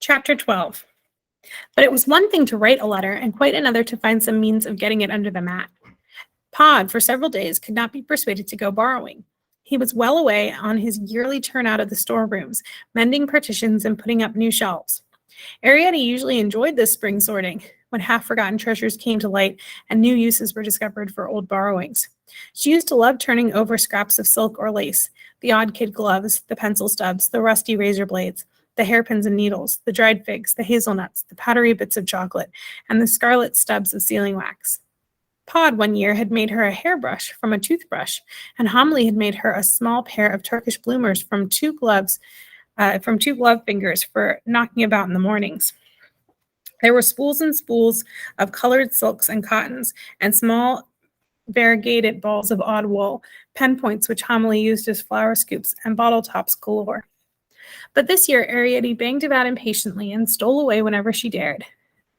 Chapter 12. But it was one thing to write a letter and quite another to find some means of getting it under the mat. Pod, for several days, could not be persuaded to go borrowing. He was well away on his yearly turn out of the storerooms, mending partitions and putting up new shelves. Arrietty usually enjoyed this spring sorting, when half-forgotten treasures came to light and new uses were discovered for old borrowings. She used to love turning over scraps of silk or lace, the odd kid gloves, the pencil stubs, the rusty razor blades, the hairpins and needles, the dried figs, the hazelnuts, the powdery bits of chocolate, and the scarlet stubs of sealing wax. Pod one year had made her a hairbrush from a toothbrush, and Homily had made her a small pair of Turkish bloomers from two glove fingers for knocking about in the mornings. There were spools and spools of colored silks and cottons, and small variegated balls of odd wool, pen points which Homily used as flower scoops, and bottle tops galore. But this year, Arrietty banged about impatiently and stole away whenever she dared,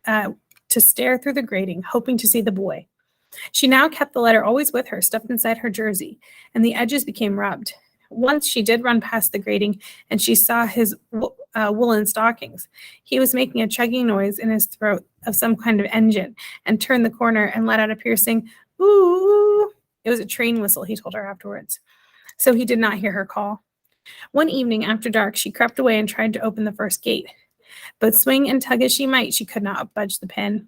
to stare through the grating, hoping to see the boy. She now kept the letter always with her, stuffed inside her jersey, and the edges became rubbed. Once she did run past the grating, and she saw his woolen stockings. He was making a chugging noise in his throat of some kind of engine, and turned the corner and let out a piercing, "Ooh." It was a train whistle, he told her afterwards. So he did not hear her call. One evening after dark, she crept away and tried to open the first gate. But swing and tug as she might, she could not budge the pin.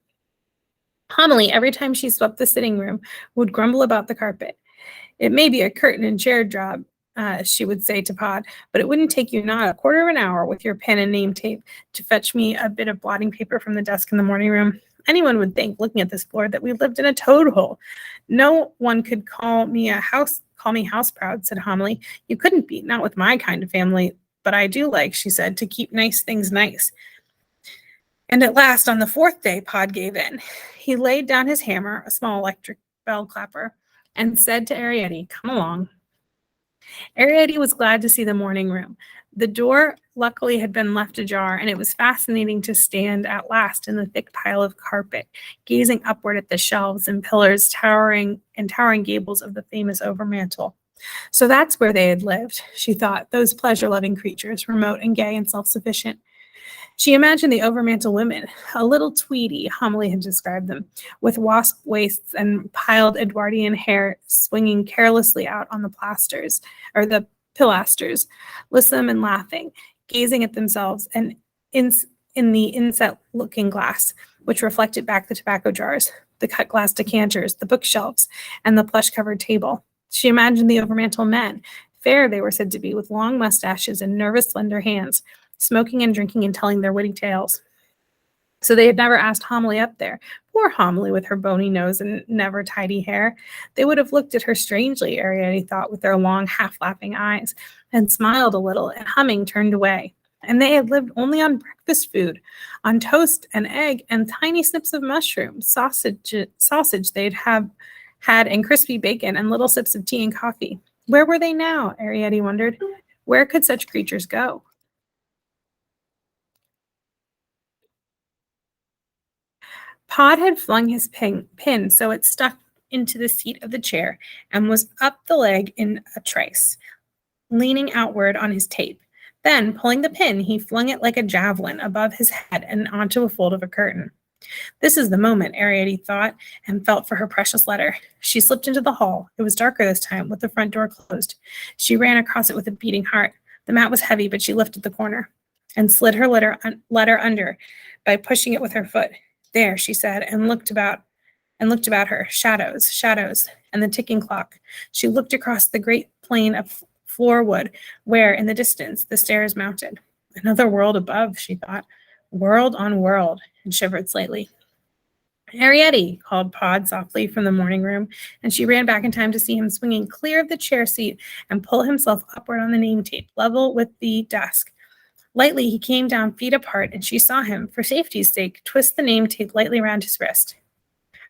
Homily, every time she swept the sitting room, would grumble about the carpet. "It may be a curtain and chair job," she would say to Pod, "but it wouldn't take you not a quarter of an hour with your pen and name tape to fetch me a bit of blotting paper from the desk in the morning room. Anyone would think, looking at this floor, that we lived in a toad hole. No one could call me house proud," said Homily. "You couldn't be, not with my kind of family. But I do like," she said, "to keep nice things nice." And at last, on the fourth day, Pod gave in. He laid down his hammer, a small electric bell clapper, and said to Arrietty, "Come along." Arrietty was glad to see the morning room. The door luckily had been left ajar, and it was fascinating to stand at last in the thick pile of carpet, gazing upward at the shelves and pillars, towering gables of the famous overmantel. So that's where they had lived, she thought, those pleasure-loving creatures, remote and gay and self-sufficient. She imagined the overmantel women, a little Tweedy, Homily had described them, with wasp waists and piled Edwardian hair swinging carelessly out on the pilasters, lissom and laughing, gazing at themselves and in the inset looking glass, which reflected back the tobacco jars, the cut glass decanters, the bookshelves, and the plush-covered table. She imagined the overmantel men, fair they were said to be, with long mustaches and nervous, slender hands, smoking and drinking and telling their witty tales. So they had never asked Homily up there. Poor Homily with her bony nose and never tidy hair. They would have looked at her strangely, Arrietty thought, with their long, half-laughing eyes, and smiled a little, and humming turned away. And they had lived only on breakfast food, on toast and egg and tiny snips of mushroom, sausage they'd have had, and crispy bacon, and little sips of tea and coffee. Where were they now, Arrietty wondered. Where could such creatures go? Pod had flung his pin so it stuck into the seat of the chair and was up the leg in a trice, leaning outward on his tape. Then, pulling the pin, he flung it like a javelin above his head and onto a fold of a curtain. This is the moment, Arrietty thought, and felt for her precious letter. She slipped into the hall. It was darker this time, with the front door closed. She ran across it with a beating heart. The mat was heavy, but she lifted the corner and slid her letter under by pushing it with her foot. "There," she said, and looked about her. Shadows, and the ticking clock. She looked across the great plain of floor wood, where, in the distance, the stairs mounted. Another world above, she thought. World on world, and shivered slightly. "Arrietty," called Pod softly from the morning room, and she ran back in time to see him swinging clear of the chair seat and pull himself upward on the name tape, level with the desk. Lightly, he came down feet apart, and she saw him, for safety's sake, twist the name tape lightly round his wrist.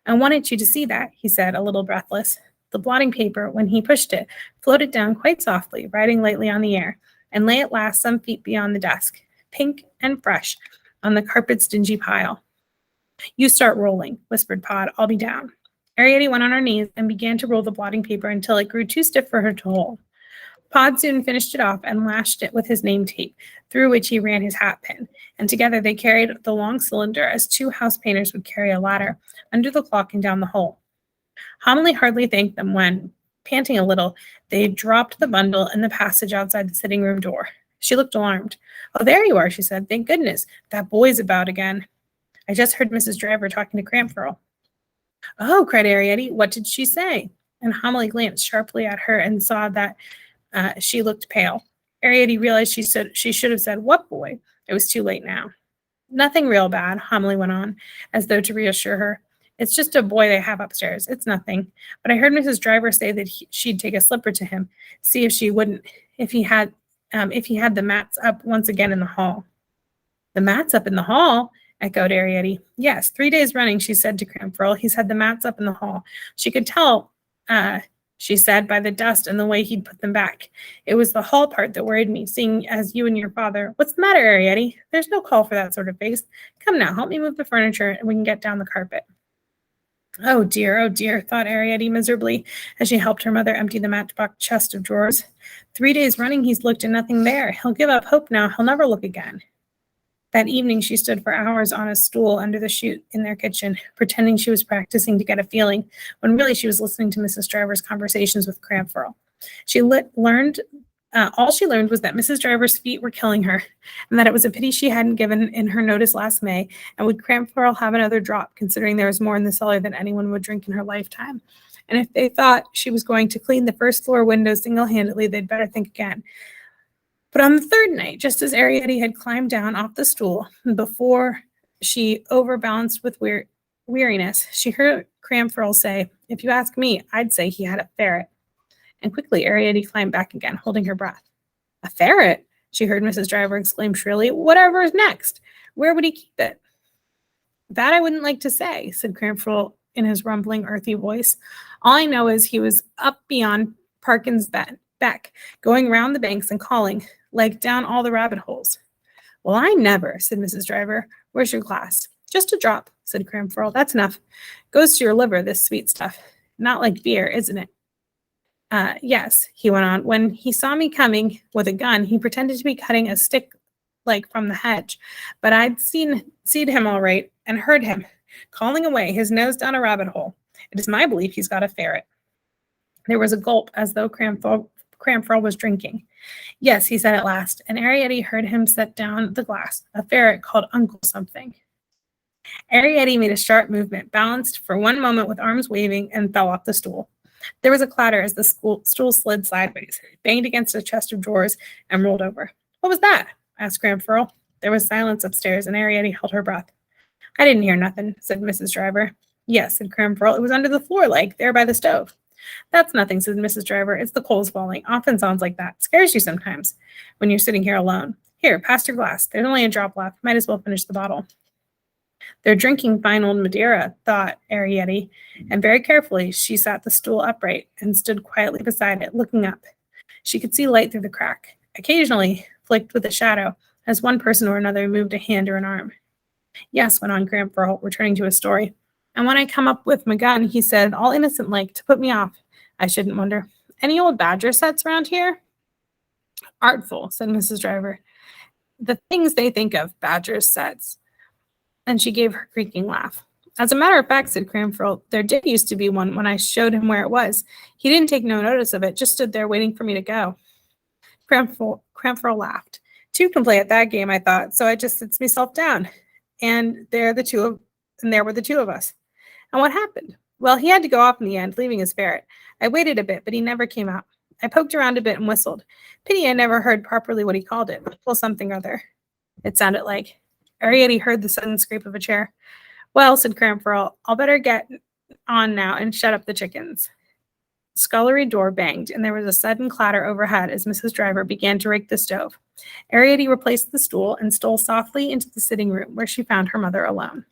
"I wanted you to see that," he said, a little breathless. The blotting paper, when he pushed it, floated down quite softly, riding lightly on the air, and lay at last some feet beyond the desk, pink and fresh, on the carpet's dingy pile. "You start rolling," whispered Pod. "I'll be down." Arrietty went on her knees and began to roll the blotting paper until it grew too stiff for her to hold. Pod soon finished it off and lashed it with his name tape, through which he ran his hat pin, and together they carried the long cylinder as two house painters would carry a ladder, under the clock and down the hole. Homily hardly thanked them when, panting a little, they dropped the bundle in the passage outside the sitting room door. She looked alarmed. "Oh, there you are," she said. "Thank goodness. That boy's about again. I just heard Mrs. Driver talking to Crampfurl." "Oh," cried Arrietty, "what did she say?" And Homily glanced sharply at her and saw that she looked pale. Arrietty realized she should have said, "What boy?" It was too late now. "Nothing real bad," Homily went on, as though to reassure her. "It's just a boy they have upstairs. It's nothing. But I heard Mrs. Driver say that she'd take a slipper to him, see if he had the mats up once again in the hall." "The mats up in the hall?" echoed Arrietty. "Yes, 3 days running," she said to Crampfurl. "He's had the mats up in the hall. She could tell, she said, by the dust and the way he'd put them back. It was the hall part that worried me, seeing as you and your father—" "What's the matter, Arrietty? There's no call for that sort of face. Come now, help me move the furniture, and we can get down the carpet." Oh dear, thought Arrietty miserably, as she helped her mother empty the matchbox chest of drawers. 3 days running he's looked and nothing there. He'll give up hope now. He'll never look again. That evening she stood for hours on a stool under the chute in their kitchen, pretending she was practicing to get a feeling, when really she was listening to Mrs. Driver's conversations with Crampfurl. All she learned was that Mrs. Driver's feet were killing her, and that it was a pity she hadn't given in her notice last May, and would Crampfurl have another drop, considering there was more in the cellar than anyone would drink in her lifetime. And if they thought she was going to clean the first floor windows single-handedly, they'd better think again. But on the third night, just as Arrietty had climbed down off the stool, before she overbalanced with weariness, she heard Crampfurl say, "If you ask me, I'd say he had a ferret." And quickly Arrietty climbed back again, holding her breath. "A ferret?" she heard Mrs. Driver exclaim shrilly. "Whatever is next? Where would he keep it?" "That I wouldn't like to say," said Crampfurl in his rumbling, earthy voice. "All I know is he was up beyond Parkin's Beck, going round the banks and calling, like down all the rabbit holes." "Well, I never," said Mrs. Driver. "Where's your glass?" "Just a drop," said Crampfurl. "That's enough. Goes to your liver, this sweet stuff. Not like beer, isn't it?" Yes," he went on. "When he saw me coming with a gun, he pretended to be cutting a stick like from the hedge. But I'd seen him all right, and heard him calling away, his nose down a rabbit hole. It is my belief he's got a ferret." There was a gulp, as though Crampfurl was drinking. "Yes," he said at last, and Arrietty heard him set down the glass. "A ferret called Uncle something." Arrietty made a sharp movement, balanced for one moment with arms waving, and fell off the stool. There was a clatter as the stool slid sideways, banged against a chest of drawers, and rolled over. "What was that?" asked Crampfurl. There was silence upstairs, and Arrietty held her breath. "I didn't hear nothing," said Mrs. Driver. "Yes," said Crampfurl. "It was under the floor, like, there by the stove." "That's nothing," said Mrs. Driver. "It's the coals falling. Often sounds like that. Scares you sometimes, when you're sitting here alone. Here, pass your glass. There's only a drop left. Might as well finish the bottle." "They're drinking fine old Madeira," thought Arrietty, and very carefully she sat the stool upright and stood quietly beside it, looking up. She could see light through the crack, occasionally flicked with a shadow, as one person or another moved a hand or an arm. "Yes," went on Crampfurl, returning to his story. "And when I come up with my gun, he said, all innocent-like, to put me off. I shouldn't wonder. Any old badger sets round here?" "Artful," said Mrs. Driver. "The things they think of, badgers' sets." And she gave her creaking laugh. "As a matter of fact," said Crampfurl, "there did used to be one when I showed him where it was. He didn't take no notice of it, just stood there waiting for me to go." Crampfurl laughed. "Two can play at that game, I thought, so I just sits myself down. And there were the two of us. And what happened? Well, he had to go off in the end, leaving his ferret. I waited a bit, but he never came out. I poked around a bit and whistled. Pity I never heard properly what he called it. Well, something or other, it sounded like." Arrietty heard the sudden scrape of a chair. "Well," said Crampfurl, "I'll better get on now and shut up the chickens." The scullery door banged, and there was a sudden clatter overhead as Mrs. Driver began to rake the stove. Arrietty replaced the stool and stole softly into the sitting room, where she found her mother alone.